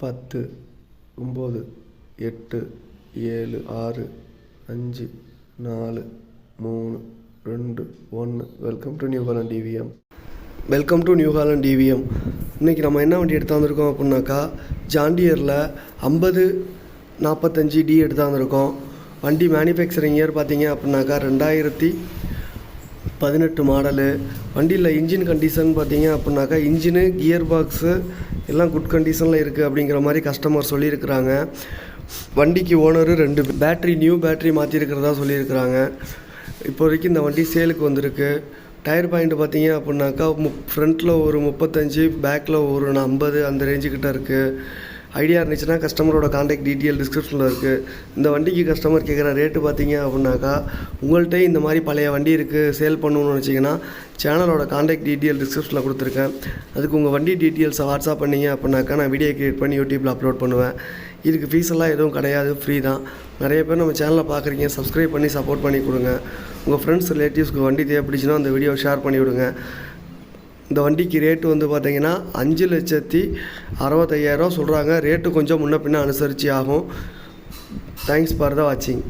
10 9 8 7 6 5 4 3 2 1. Welcome to new Holland TVM. இன்றைக்கி நம்ம என்ன வண்டி எடுத்து வந்திருக்கோம் அப்படின்னாக்கா, ஜாண்டியரில் 5045D எடுத்து வந்திருக்கோம். வண்டி மேனுஃபேக்சரிங் இயர் பார்த்தீங்க அப்படின்னாக்கா 2018 மாடலு. வண்டியில் இன்ஜின் கண்டிஷன் பார்த்தீங்க அப்படின்னாக்கா, இன்ஜினு கியர் பாக்ஸு எல்லாம் குட் கண்டிஷனில் இருக்குது அப்படிங்கிற மாதிரி கஸ்டமர் சொல்லியிருக்கிறாங்க. வண்டிக்கு ஓனரு 2 நியூ பேட்ரி மாற்றிருக்கிறதா சொல்லியிருக்கிறாங்க. இப்போ வரைக்கும் இந்த வண்டி சேலுக்கு வந்திருக்கு. டயர் பாயிண்ட் பார்த்தீங்க அப்படின்னாக்கா, ஃப்ரண்ட்டில் ஒரு 35, பேக்கில் ஒரு 50 அந்த ரேஞ்சுக்கிட்ட இருக்குது. ஐடியா இருந்துச்சுன்னா கஸ்டமரோட கான்டாக்ட் டீட்டெயில் டிஸ்கிரிப்ஷனில் இருக்குது. இந்த வண்டிக்கு கஸ்டமர் கேட்குற ரேட்டு பார்த்தீங்க அப்படின்னாக்கா, உங்கள்கிட்ட இந்த மாதிரி பழைய வண்டி இருக்குது சேல் பண்ணணும்னு நினச்சிங்கன்னா சேனலோட கான்டாக்ட் டீட்டெயில் டிஸ்கிரிப்ஷனில் கொடுத்துருக்கேன். அதுக்கு உங்கள் வண்டி டீட்டெயில்ஸை வாட்ஸ்அப் பண்ணிங்க அப்படின்னாக்கா நான் வீடியோ க்ரியேட் பண்ணி யூடியூப்பில் அப்லோட் பண்ணுவேன். இதுக்கு ஃபீஸெல்லாம் எதுவும் கிடையாது, ஃப்ரீ தான். நிறைய பேர் நம்ம சேனலை பார்க்குறீங்க, சப்ஸ்கிரைப் பண்ணி சப்போர்ட் பண்ணி கொடுங்க. உங்கள் ஃப்ரெண்ட்ஸ் ரிலேட்டிவ்ஸ்க்கு வண்டி தேவைப்படுச்சுன்னா அந்த வீடியோவை ஷேர் பண்ணி விடுங்க. இந்த வண்டிக்கு ரேட்டு வந்து பார்த்திங்கன்னா 5,65,000 சொல்கிறாங்க. ரேட்டு கொஞ்சம் முன்ன பின்ன அனுசரித்து ஆகும். தேங்க்ஸ் ஃபார் த வாட்சிங்.